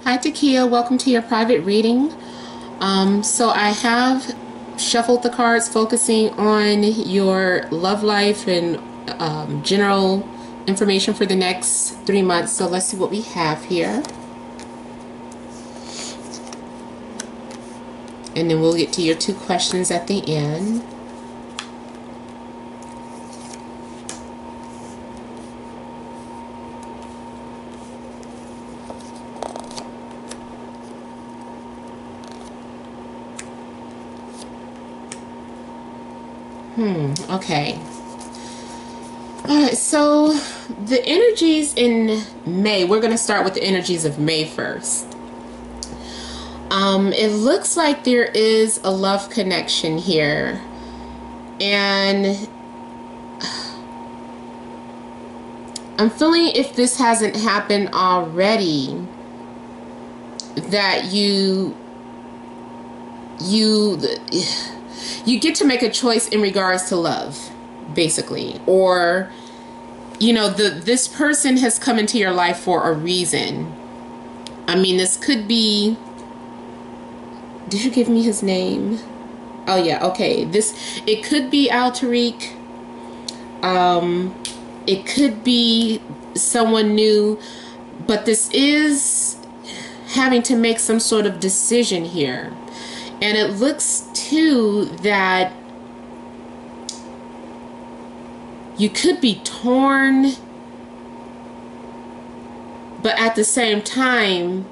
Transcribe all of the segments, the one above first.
Hi Takia, welcome to your private reading. So I have shuffled the cards focusing on your love life and general information for the next 3 months. So let's see what we have here. And then we'll get to your 2 questions at the end. Okay. Alright, so the energies in May, we're going to start with the energies of May first. It looks like there is a love connection here. And I'm feeling, if this hasn't happened already, that you get to make a choice in regards to love, basically. Or, you know, this person has come into your life for a reason. I mean, this could be... Did you give me his name? Oh, yeah, okay. It could be Alterique. It could be someone new. But this is having to make some sort of decision here. And it looks, too, that you could be torn, but at the same time,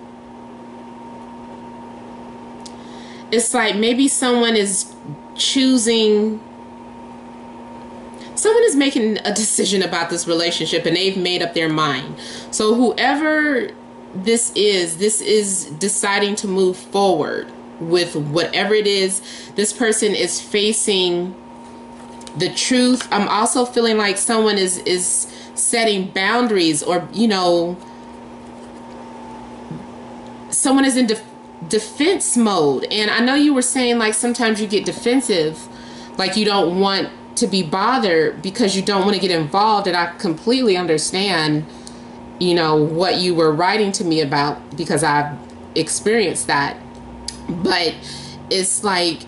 it's like maybe someone is making a decision about this relationship and they've made up their mind. So whoever this is deciding to move forward with whatever it is. This person is facing the truth. I'm also feeling like someone is setting boundaries, or, you know, someone is in defense mode. And I know you were saying, like, sometimes you get defensive, like you don't want to be bothered because you don't want to get involved. And I completely understand, you know, what you were writing to me about, because I've experienced that. But it's like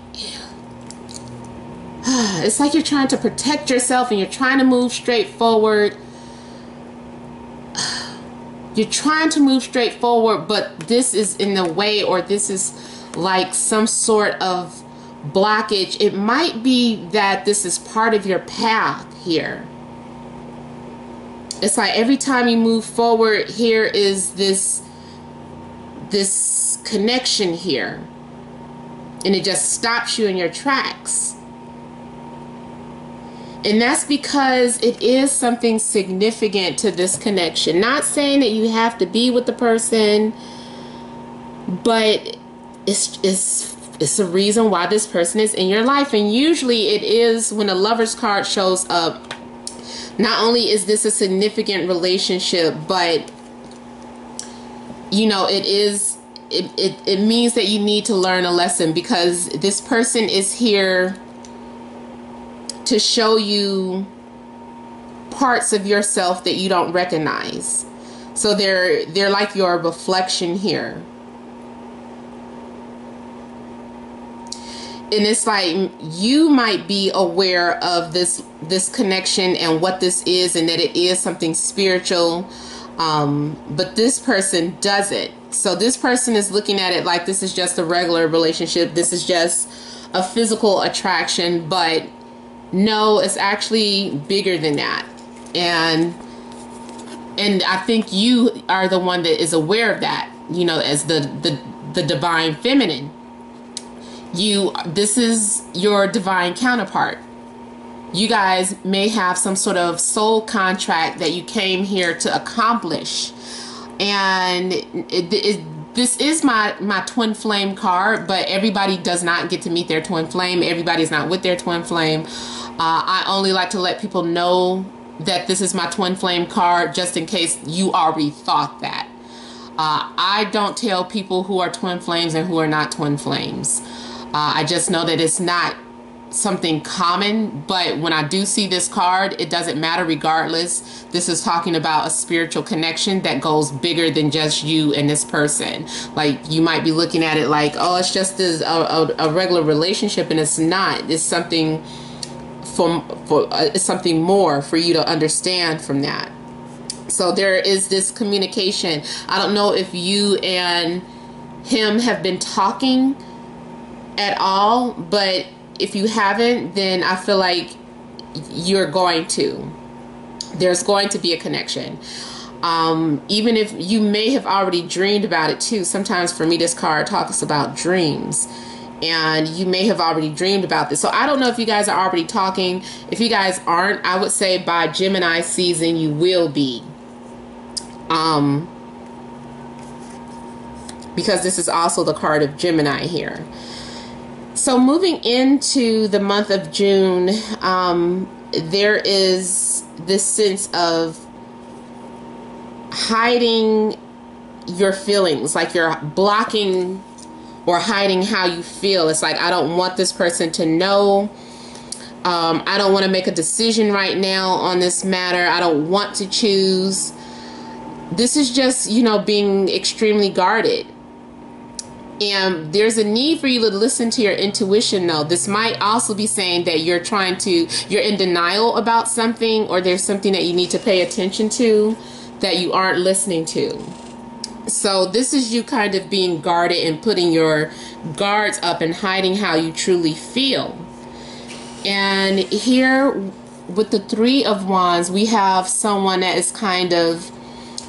you're trying to protect yourself and you're trying to move straight forward. You're trying to move straight forward, but this is in the way, or this is like some sort of blockage. It might be that this is part of your path here. It's like every time you move forward, here is this connection here, and it just stops you in your tracks. And that's because it is something significant to this connection. Not saying that you have to be with the person, but it's a reason why this person is in your life. And usually it is, when a Lover's card shows up, not only is this a significant relationship, but, you know, it means that you need to learn a lesson, because this person is here to show you parts of yourself that you don't recognize. So they're like your reflection here. And it's like you might be aware of this connection and what this is, and that it is something spiritual, but this person doesn't. So this person is looking at it like this is just a regular relationship. This is just a physical attraction, but no, it's actually bigger than that. And I think you are the one that is aware of that, you know, as the divine feminine. This is your divine counterpart. You guys may have some sort of soul contract that you came here to accomplish. And this is my twin flame card, but everybody does not get to meet their twin flame. Everybody's not with their twin flame. I only like to let people know that this is my twin flame card, just in case you already thought that. I don't tell people who are twin flames and who are not twin flames. I just know that it's not something common, but when I do see this card, it doesn't matter regardless. This is talking about a spiritual connection that goes bigger than just you and this person. Like, you might be looking at it like, oh, it's just a regular relationship, and it's not. It's something it's something more for you to understand from that. So there is this communication. I don't know if you and him have been talking at all, but if you haven't, then I feel like you're going to. There's going to be a connection. Even if you may have already dreamed about it too. Sometimes for me, this card talks about dreams, and you may have already dreamed about this. So I don't know if you guys are already talking. If you guys aren't, I would say by Gemini season, you will be. Because this is also the card of Gemini here. So moving into the month of June, there is this sense of hiding your feelings, like you're blocking or hiding how you feel. It's like, I don't want this person to know. I don't want to make a decision right now on this matter. I don't want to choose. This is just, you know, being extremely guarded. And there's a need for you to listen to your intuition, though. This might also be saying that you're in denial about something, or there's something that you need to pay attention to that you aren't listening to. So this is you kind of being guarded and putting your guards up and hiding how you truly feel. And here with the Three of Wands, we have someone that is kind of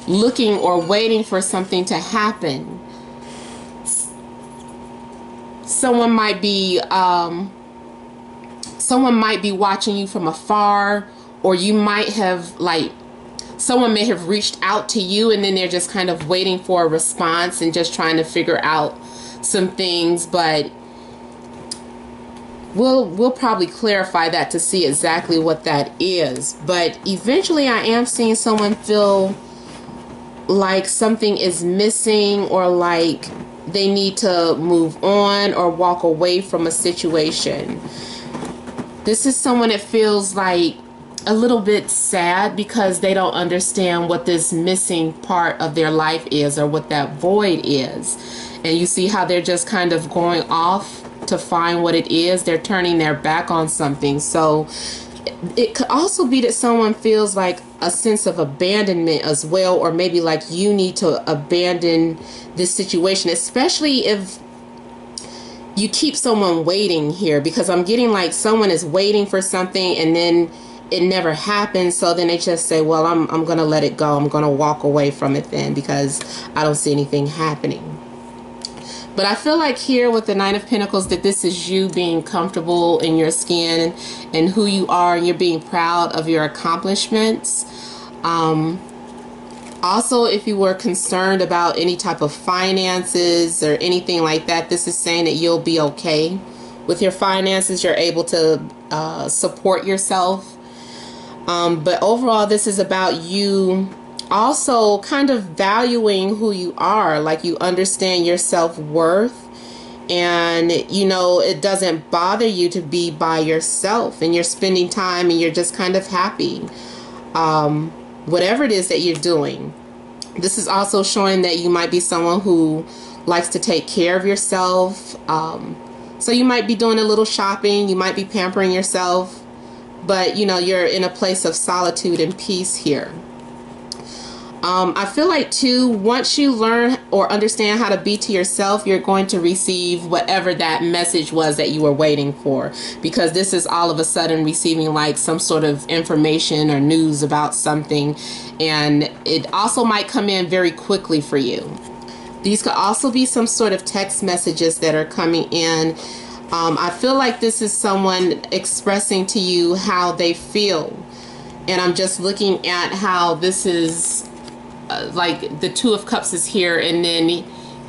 looking or waiting for something to happen. Someone might be watching you from afar, or you might have, like, someone may have reached out to you and then they're just kind of waiting for a response and just trying to figure out some things. But we'll probably clarify that to see exactly what that is. But eventually I am seeing someone feel like something is missing, or like they need to move on or walk away from a situation. This is someone that feels like a little bit sad because they don't understand what this missing part of their life is, or what that void is. And you see how they're just kind of going off to find what it is. They're turning their back on something. So it could also be that someone feels like a sense of abandonment as well, or maybe like you need to abandon this situation, especially if you keep someone waiting here, because I'm getting like someone is waiting for something and then it never happens. So then they just say, well, I'm going to let it go. I'm going to walk away from it then because I don't see anything happening. But I feel like here with the Nine of Pentacles that this is you being comfortable in your skin and who you are, and you're being proud of your accomplishments. Also, if you were concerned about any type of finances or anything like that, this is saying that you'll be okay with your finances. You're able to support yourself. But overall, this is about you also kind of valuing who you are, like you understand your self-worth, and you know it doesn't bother you to be by yourself, and you're spending time and you're just kind of happy, whatever it is that you're doing. This is also showing that you might be someone who likes to take care of yourself, so you might be doing a little shopping, you might be pampering yourself, but you know you're in a place of solitude and peace here. I feel like too, once you learn or understand how to be to yourself, you're going to receive whatever that message was that you were waiting for, because this is all of a sudden receiving like some sort of information or news about something, and it also might come in very quickly for you. These could also be some sort of text messages that are coming in. I feel like this is someone expressing to you how they feel, and I'm just looking at how this is like the Two of Cups is here, and then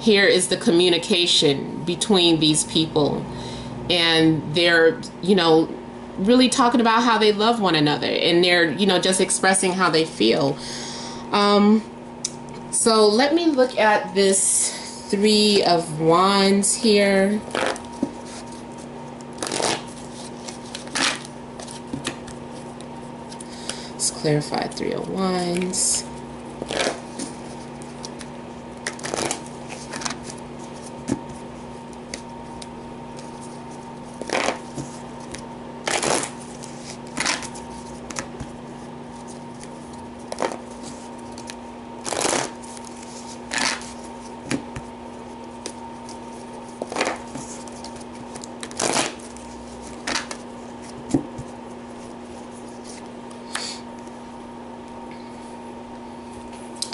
here is the communication between these people, and they're, you know, really talking about how they love one another, and they're, you know, just expressing how they feel. So let me look at this Three of Wands here. clarify Three of Wands.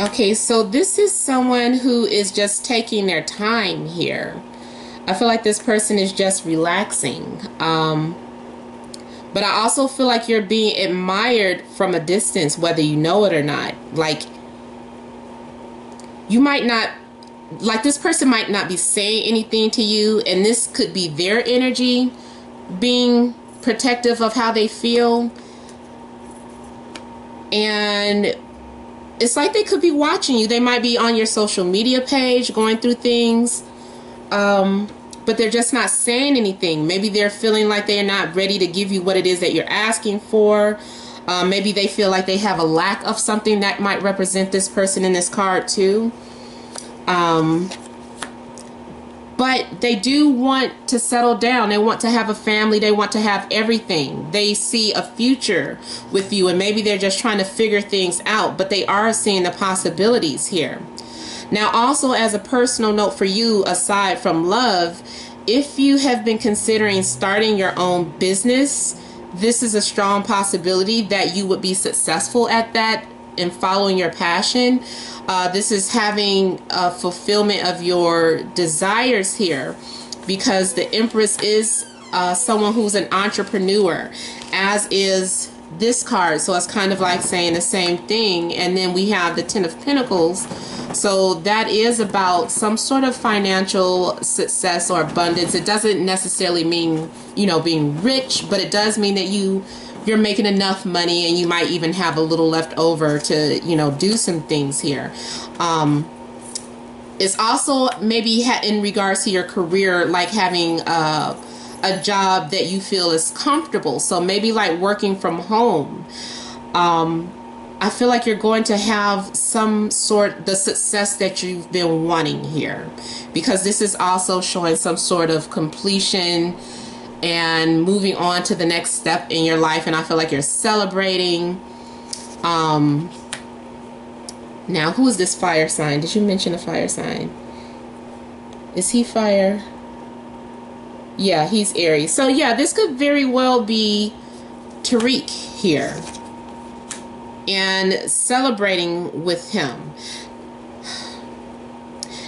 Okay, so this is someone who is just taking their time here. I feel like this person is just relaxing. But I also feel like you're being admired from a distance, whether you know it or not. Like, you might not, like this person might not be saying anything to you, and this could be their energy being protective of how they feel. And it's like they could be watching you. They might be on your social media page going through things, but they're just not saying anything. Maybe they're feeling like they're not ready to give you what it is that you're asking for. Maybe they feel like they have a lack of something that might represent this person in this card too. But they do want to settle down. They want to have a family. They want to have everything. They see a future with you, and maybe they're just trying to figure things out, but they are seeing the possibilities here. Now, also as a personal note for you, aside from love, if you have been considering starting your own business, this is a strong possibility that you would be successful at that and following your passion. This is having a fulfillment of your desires here, because the Empress is someone who's an entrepreneur, as is this card. So it's kind of like saying the same thing. And then we have the Ten of Pentacles. So that is about some sort of financial success or abundance. It doesn't necessarily mean, you know, being rich, but it does mean that you're making enough money, and you might even have a little left over to, you know, do some things here. It's also maybe in regards to your career, like having a job that you feel is comfortable. So maybe like working from home. I feel like you're going to have some sort the success that you've been wanting here, because this is also showing some sort of completion and moving on to the next step in your life. And I feel like you're celebrating. Now, who is this fire sign? Did you mention a fire sign? Is he fire? Yeah, he's Aries. So yeah, this could very well be Tariq here, and celebrating with him.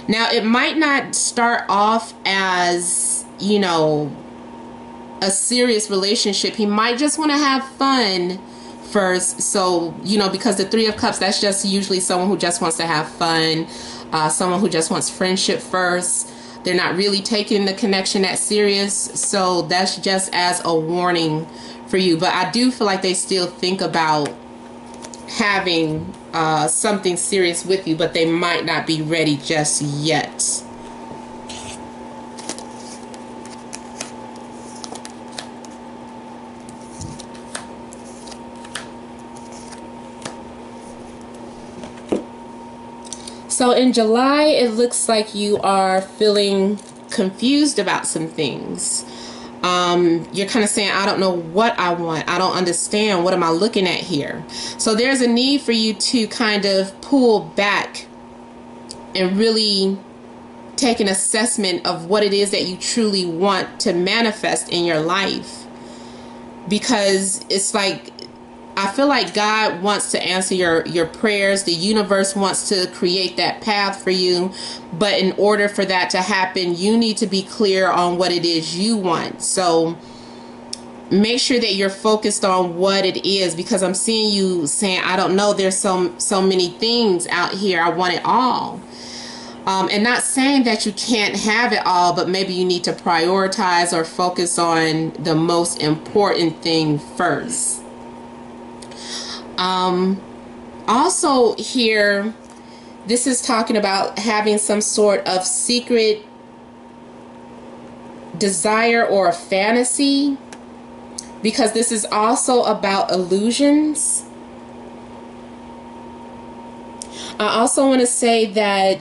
Now, it might not start off as, you know, a serious relationship. He might just want to have fun first. So, you know, because the Three of Cups, that's just usually someone who just wants to have fun, someone who just wants friendship first. They're not really taking the connection that serious. So that's just as a warning for you. But I do feel like they still think about having something serious with you, but they might not be ready just yet. So in July, it looks like you are feeling confused about some things. You're kind of saying, I don't know what I want. I don't understand. What am I looking at here? So there's a need for you to kind of pull back and really take an assessment of what it is that you truly want to manifest in your life. Because it's like, I feel like God wants to answer your prayers. The universe wants to create that path for you. But in order for that to happen, you need to be clear on what it is you want. So make sure that you're focused on what it is, because I'm seeing you saying, I don't know, there's so many things out here. I want it all. And not saying that you can't have it all, but maybe you need to prioritize or focus on the most important thing first. Also here, this is talking about having some sort of secret desire or a fantasy, because this is also about illusions. I also want to say that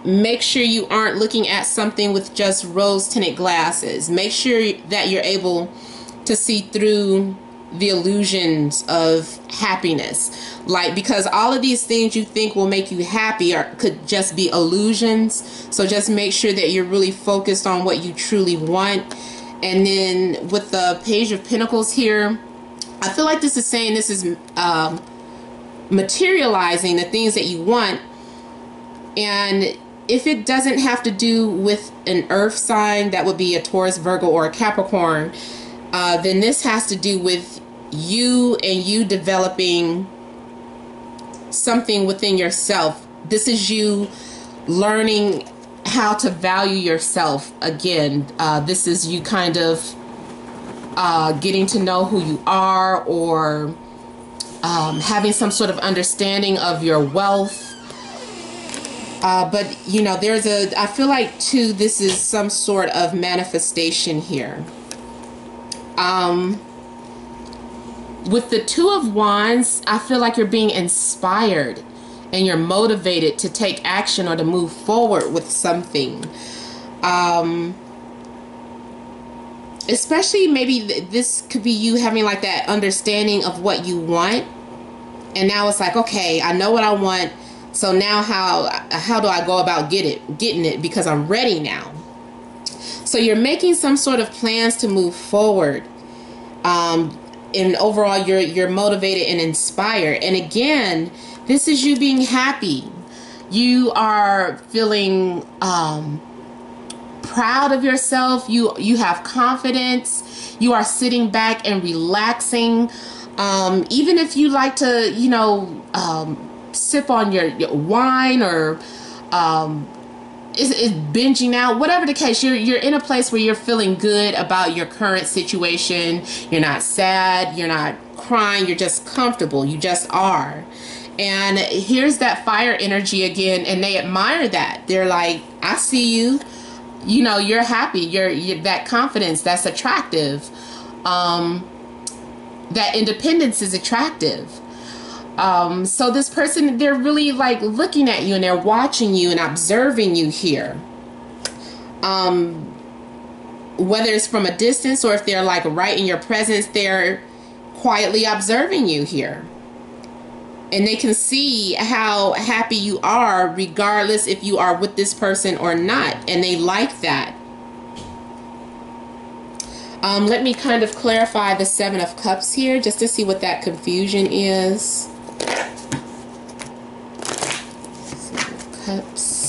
make sure you aren't looking at something with just rose-tinted glasses. Make sure that you're able to see through the illusions of happiness, like, because all of these things you think will make you happy could just be illusions. So just make sure that you're really focused on what you truly want. And then with the Page of Pentacles here, I feel like this is saying this is materializing the things that you want. And if it doesn't have to do with an earth sign, that would be a Taurus, Virgo, or a Capricorn, then this has to do with you and you developing something within yourself. This is you learning how to value yourself again. This is you kind of getting to know who you are, or having some sort of understanding of your wealth. But you know, I feel like too, this is some sort of manifestation here. With the Two of Wands, I feel like you're being inspired and you're motivated to take action or to move forward with something. Especially maybe this could be you having like that understanding of what you want. And now it's like, okay, I know what I want. So now how do I go about getting it because I'm ready now. So you're making some sort of plans to move forward. And overall, you're motivated and inspired. And again, this is you being happy. You are feeling proud of yourself. You have confidence. You are sitting back and relaxing. Even if you like to, you know, sip on your wine, or is binging out, whatever the case, you're in a place where you're feeling good about your current situation. You're not sad, you're not crying, you're just comfortable. You just are. And here's that fire energy again, and they admire that. They're like, I see you. You know, you're happy. You're that confidence, that's attractive. That independence is attractive. So this person, they're really like looking at you and they're watching you and observing you here. Whether it's from a distance or if they're like right in your presence, they're quietly observing you here. And they can see how happy you are regardless if you are with this person or not. And they like that. Let me kind of clarify the Seven of Cups here just to see what that confusion is. Seven of Cups.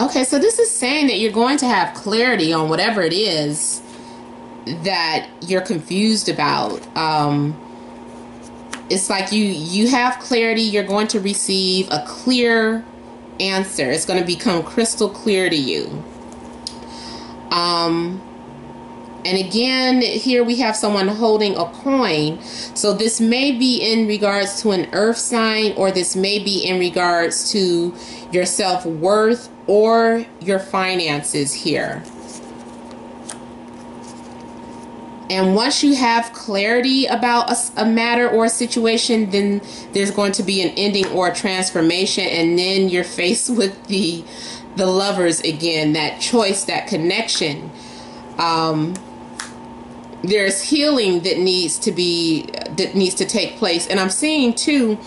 Okay, so this is saying that you're going to have clarity on whatever it is that you're confused about. It's like you have clarity. You're going to receive a clear answer. It's going to become crystal clear to you. And again, here we have someone holding a coin. So this may be in regards to an earth sign, or this may be in regards to your self-worth or your finances here. And once you have clarity about a matter or a situation, then there's going to be an ending or a transformation, and then you're faced with the Lovers again, that choice, that connection. There's healing that needs to take place. And I'm seeing too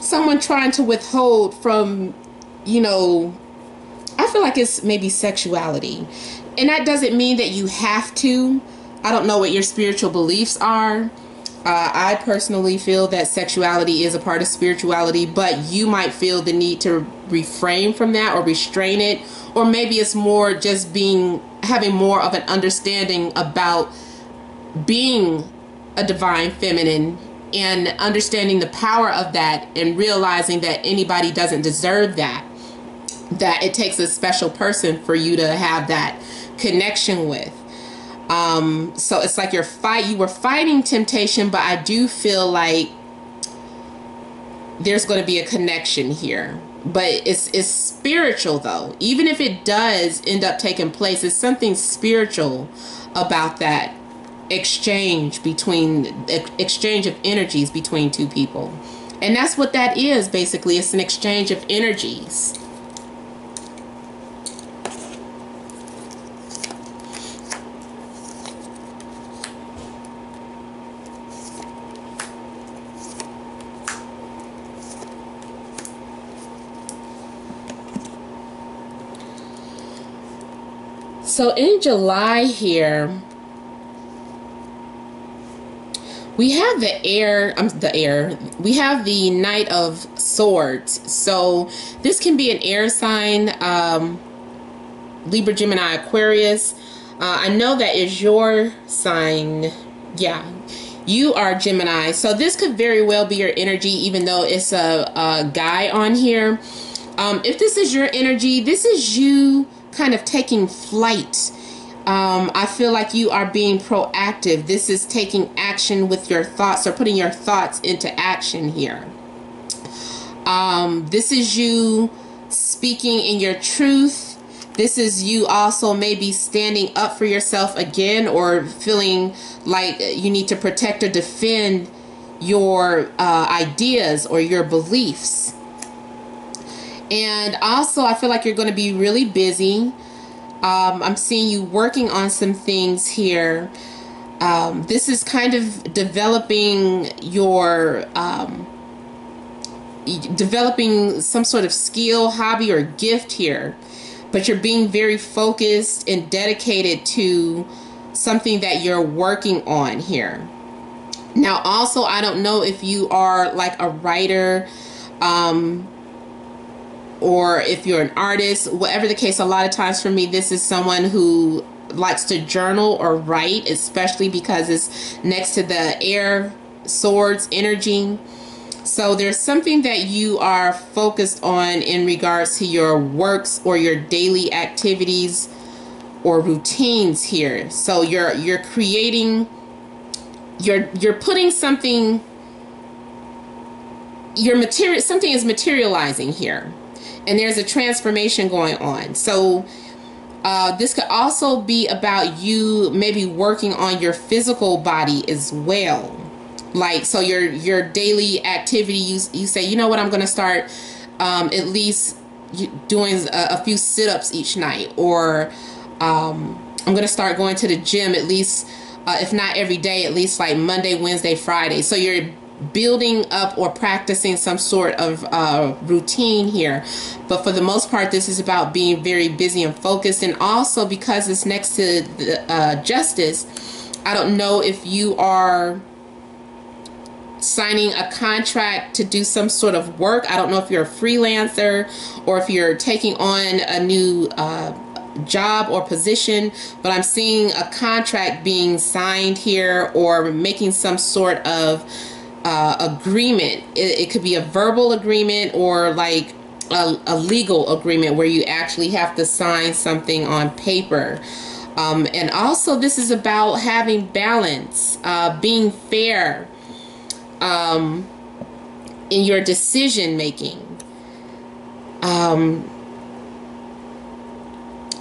someone trying to withhold from, you know, I feel like it's maybe sexuality. And that doesn't mean that you have to. I don't know what your spiritual beliefs are. I personally feel that sexuality is a part of spirituality, but you might feel the need to refrain from that or restrain it. Or maybe it's more just having more of an understanding about being a divine feminine and understanding the power of that, and realizing that anybody doesn't deserve that it takes a special person for you to have that connection with. So it's like you were fighting temptation, but I do feel like there's going to be a connection here. But it's spiritual though. Even if it does end up taking place, it's something spiritual about that exchange of energies between two people. And that's what that is basically. It's an exchange of energies. So in July here, we have we have the Knight of Swords. So this can be an air sign, Libra, Gemini, Aquarius. I know that is your sign. Yeah, you are Gemini. So this could very well be your energy, even though it's a guy on here. If this is your energy, this is you kind of taking flight. I feel like you are being proactive. This is taking action with your thoughts, or putting your thoughts into action here. This is you speaking in your truth. This is you also maybe standing up for yourself again, or feeling like you need to protect or defend your ideas or your beliefs. And also, I feel like you're going to be really busy. I'm seeing you working on some things here. This is kind of developing your, developing some sort of skill, hobby, or gift here. But you're being very focused and dedicated to something that you're working on here. Now, also, I don't know if you are like a writer, or if you're an artist, whatever the case. A lot of times for me, this is someone who likes to journal or write, especially because it's next to the air swords energy. So there's something that you are focused on in regards to your works or your daily activities or routines here. So you're creating, you're putting something, something is materializing here. And there's a transformation going on. So this could also be about you maybe working on your physical body as well. Like, so your daily activity, you say, you know what, I'm going to start at least doing a few sit-ups each night. Or I'm going to start going to the gym at least, if not every day, at least like Monday, Wednesday, Friday. So you're building up or practicing some sort of routine here. But for the most part, this is about being very busy and focused. And also, because it's next to the justice, I don't know if you are signing a contract to do some sort of work. I don't know if you're a freelancer or if you're taking on a new job or position, but I'm seeing a contract being signed here, or making some sort of agreement. It could be a verbal agreement, or like a legal agreement where you actually have to sign something on paper. And also, this is about having balance, being fair in your decision making.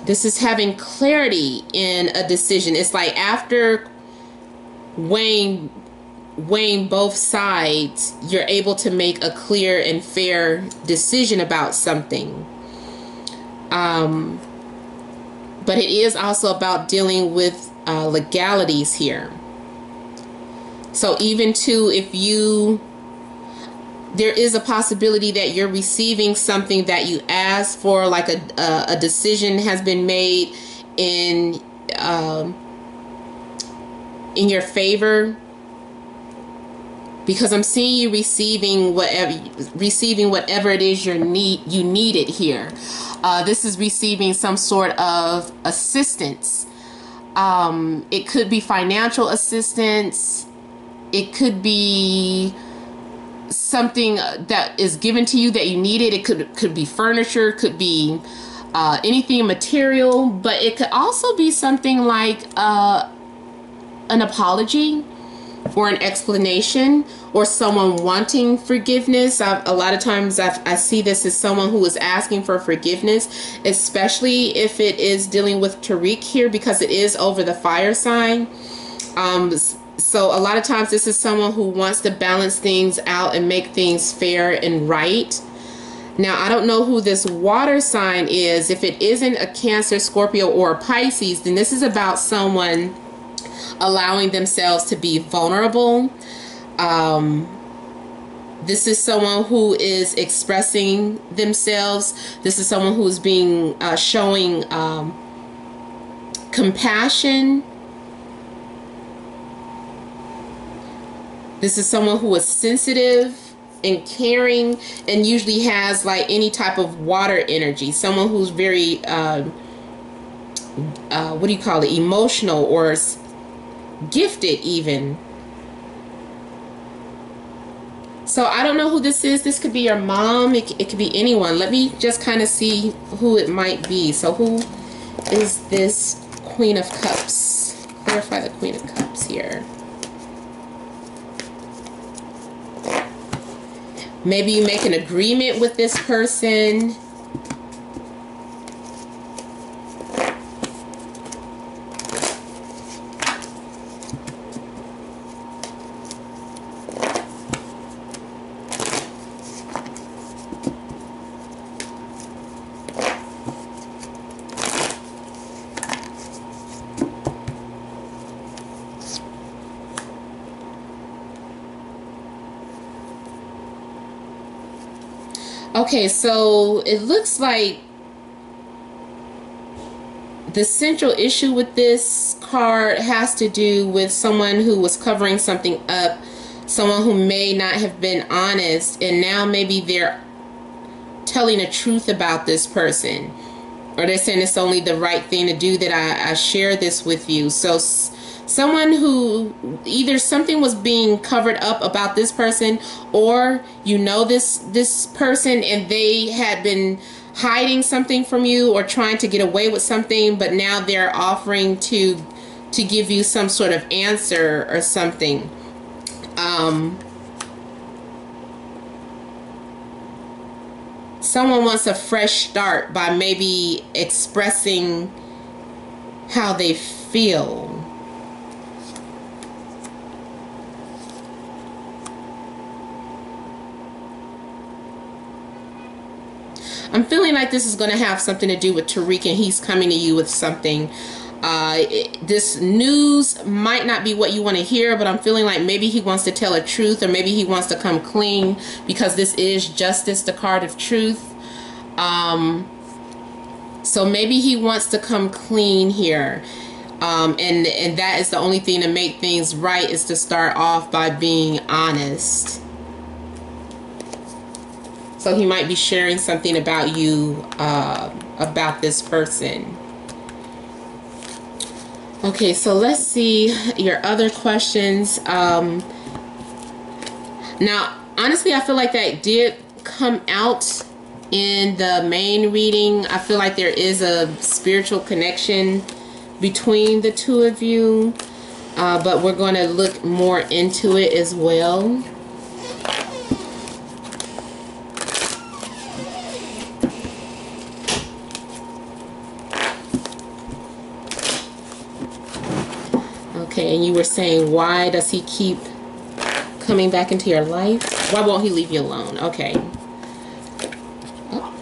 This is having clarity in a decision. It's like after weighing both sides, you're able to make a clear and fair decision about something. But it is also about dealing with legalities here. So even too, if there is a possibility that you're receiving something that you asked for, like a decision has been made in your favor. because I'm seeing you receiving whatever it is you needed here. This is receiving some sort of assistance. It could be financial assistance. It could be something that is given to you that you needed. It could be furniture, could be anything material, but it could also be something like an apology or an explanation, or someone wanting forgiveness. A lot of times I see this as someone who is asking for forgiveness, especially if it is dealing with Tariq here, because it is over the fire sign. So a lot of times this is someone who wants to balance things out and make things fair and right. Now, I don't know who this water sign is. If it isn't a Cancer, Scorpio, or a Pisces, then this is about someone allowing themselves to be vulnerable. This is someone who is expressing themselves. This is someone who's being showing compassion. This is someone who is sensitive and caring, and usually has like any type of water energy. Someone who's very what do you call it, emotional or gifted even. So I don't know who this is. This could be your mom. It could be anyone. Let me just kind of see who it might be. So who is this Queen of Cups? Clarify the Queen of Cups here. Maybe you make an agreement with this person. Okay, so it looks like the central issue with this card has to do with someone who was covering something up, someone who may not have been honest, and now maybe they're telling the truth about this person, or they're saying it's only the right thing to do that I share this with you. So someone who either something was being covered up about this person, or you know this person and they had been hiding something from you or trying to get away with something, but now they're offering to give you some sort of answer or something. Someone wants a fresh start by maybe expressing how they feel. I'm feeling like this is going to have something to do with Tariq, and he's coming to you with something. This news might not be what you want to hear, but I'm feeling like maybe he wants to tell a truth, or maybe he wants to come clean, because this is Justice, the card of truth. So maybe he wants to come clean here. And that is the only thing to make things right, is to start off by being honest. So he might be sharing something about you, about this person. Okay, so let's see your other questions. Now, honestly, I feel like that did come out in the main reading. I feel like there is a spiritual connection between the two of you, but we're going to look more into it as well. Okay, and you were saying, why does he keep coming back into your life? Why won't he leave you alone? Okay. Oh.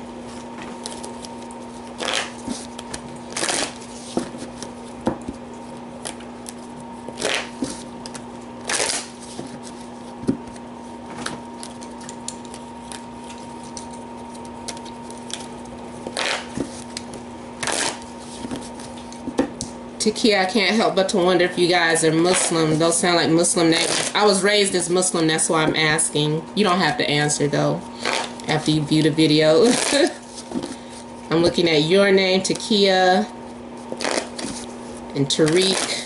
Takia, I can't help but to wonder if you guys are Muslim. Those sound like Muslim names. I was raised as Muslim, that's why I'm asking. You don't have to answer though after you view the video. I'm looking at your name, Takia, and Tariq.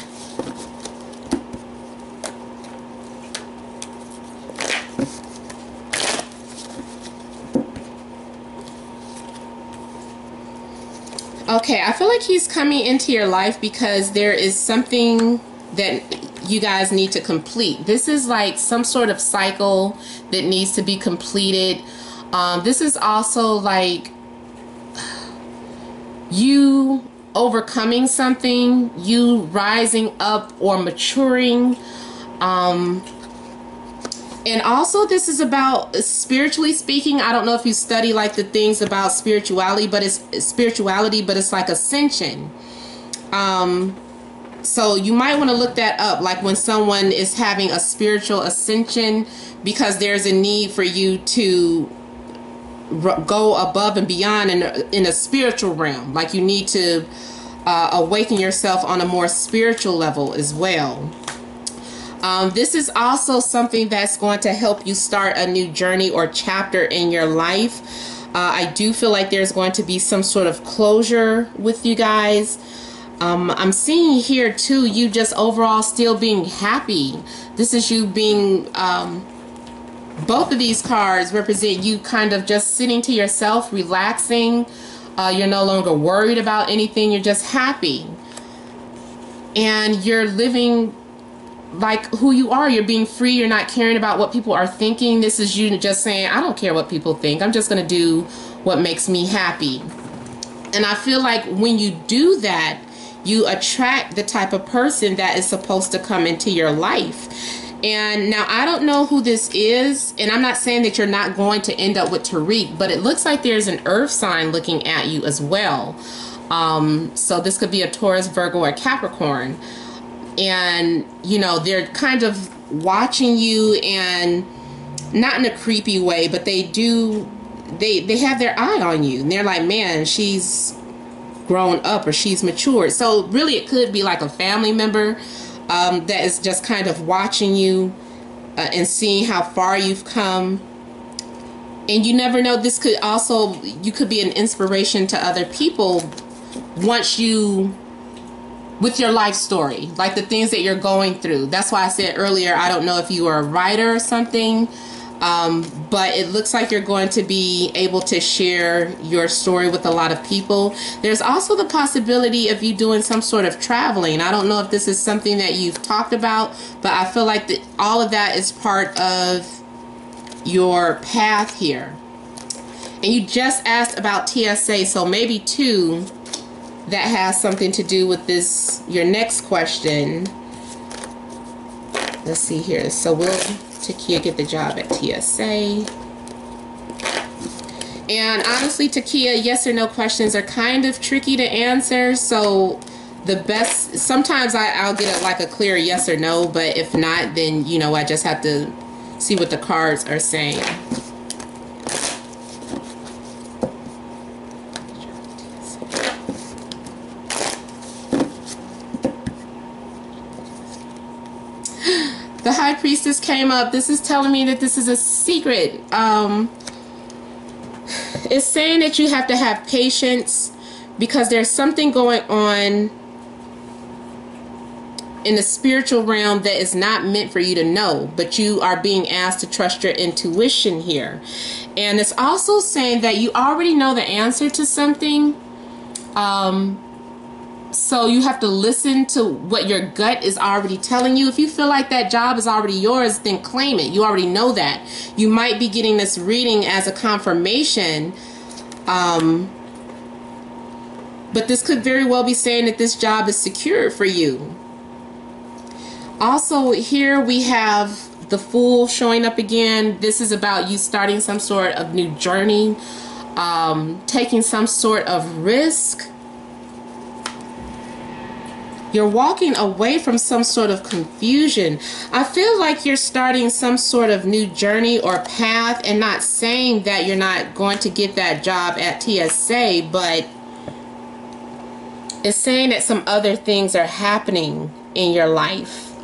Okay, I feel like he's coming into your life because there is something that you guys need to complete. This is like some sort of cycle that needs to be completed. This is also like you overcoming something, you rising up or maturing. And also this is about, spiritually speaking, I don't know if you study like the things about spirituality, but it's like ascension. So you might want to look that up, like when someone is having a spiritual ascension, because there's a need for you to go above and beyond in a spiritual realm. Like you need to awaken yourself on a more spiritual level as well. This is also something that's going to help you start a new journey or chapter in your life. I do feel like there's going to be some sort of closure with you guys. I'm seeing here too, you just overall still being happy. This is you being, both of these cards represent you kind of just sitting to yourself, relaxing. You're no longer worried about anything. You're just happy. And you're living like who you are. You're being free. You're not caring about what people are thinking. This is you just saying, I don't care what people think. I'm just going to do what makes me happy. And I feel like when you do that, you attract the type of person that is supposed to come into your life. And now I don't know who this is, and I'm not saying that you're not going to end up with Tariq, but it looks like there's an earth sign looking at you as well. So this could be a Taurus, Virgo, or Capricorn. And, you know, they're kind of watching you, and not in a creepy way, but they have their eye on you. And they're like, man, she's grown up or she's matured. So really it could be like a family member that is just kind of watching you and seeing how far you've come. And you never know, this could also, you could be an inspiration to other people once you, with your life story, like the things that you're going through. That's why I said earlier, I don't know if you are a writer or something, but it looks like you're going to be able to share your story with a lot of people. There's also the possibility of you doing some sort of traveling. I don't know if this is something that you've talked about, but I feel like that all of that is part of your path here. And you just asked about TSA, so maybe too, that has something to do with this, your next question. Let's see here. So will Takia get the job at TSA? And honestly, Takia, yes or no questions are kind of tricky to answer. So the best, sometimes I'll get like a clear yes or no, but if not, then, you know, I just have to see what the cards are saying. The High Priestess came up. This is telling me that this is a secret. It's saying that you have to have patience because there's something going on in the spiritual realm that is not meant for you to know, but you are being asked to trust your intuition here. And it's also saying that you already know the answer to something. So you have to listen to what your gut is already telling you. If you feel like that job is already yours, then claim it. You already know that. You might be getting this reading as a confirmation. But this could very well be saying that this job is secured for you. Also, here we have the Fool showing up again. This is about you starting some sort of new journey, taking some sort of risk. You're walking away from some sort of confusion. I feel like you're starting some sort of new journey or path, and not saying that you're not going to get that job at TSA, but It's saying that some other things are happening in your life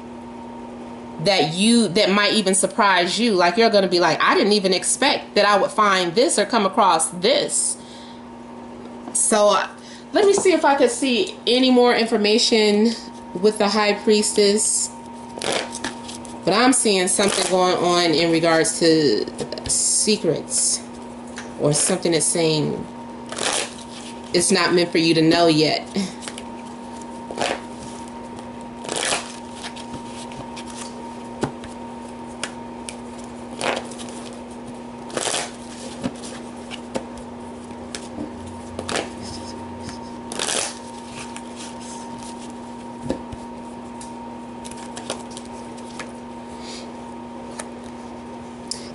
that might even surprise you. Like, you're going to be like, I didn't even expect that I would find this or come across this. So let me see if I could see any more information with the High Priestess. But I'm seeing something going on in regards to secrets, or something that's saying it's not meant for you to know yet.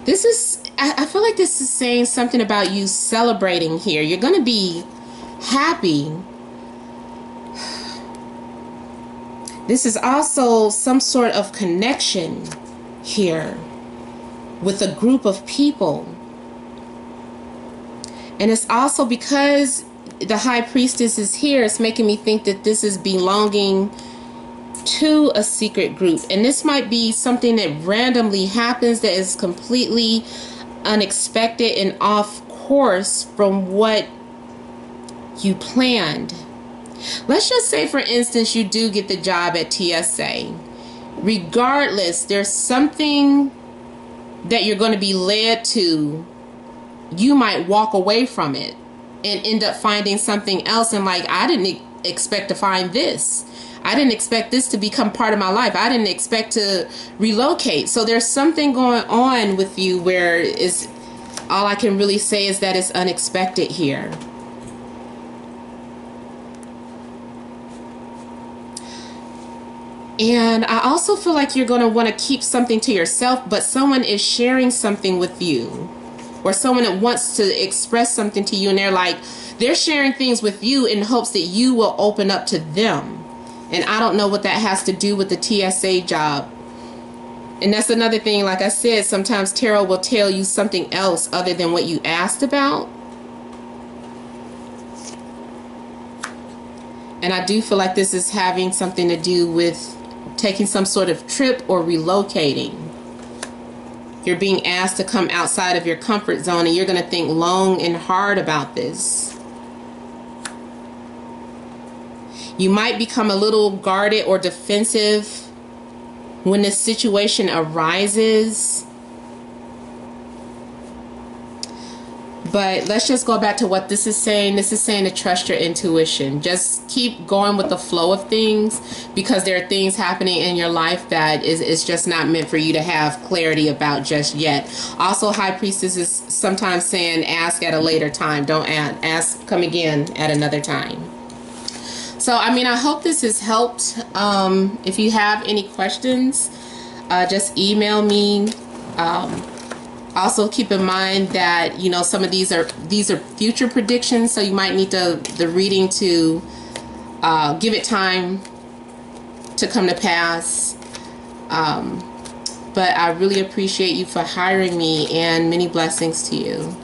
This is, I feel like this is saying something about you celebrating here. You're going to be happy. This is also some sort of connection here with a group of people. And it's also because the High Priestess is here, it's making me think that this is belonging to a secret group. And this might be something that randomly happens, that is completely unexpected and off course from what you planned. Let's just say, for instance, you do get the job at TSA. Regardless, there's something that you're going to be led to. You might walk away from it and end up finding something else, and like, I didn't expect to find this. I didn't expect this to become part of my life. I didn't expect to relocate. So there's something going on with you where is, all I can really say is that it's unexpected here. And I also feel like you're going to want to keep something to yourself, but someone is sharing something with you, or someone that wants to express something to you, and they're sharing things with you in hopes that you will open up to them. And I don't know what that has to do with the TSA job. And that's another thing. Like I said, sometimes tarot will tell you something else other than what you asked about. And I do feel like this is having something to do with taking some sort of trip or relocating. You're being asked to come outside of your comfort zone, and you're going to think long and hard about this. You might become a little guarded or defensive when this situation arises. But let's just go back to what this is saying. This is saying to trust your intuition. Just keep going with the flow of things, because there are things happening in your life that is just not meant for you to have clarity about just yet. Also, High Priestess is sometimes saying ask at a later time. Don't ask, come again at another time. So, I mean, I hope this has helped. If you have any questions, just email me. Also, keep in mind that, you know, some of these are future predictions, so you might need the reading to give it time to come to pass. But I really appreciate you for hiring me, and many blessings to you.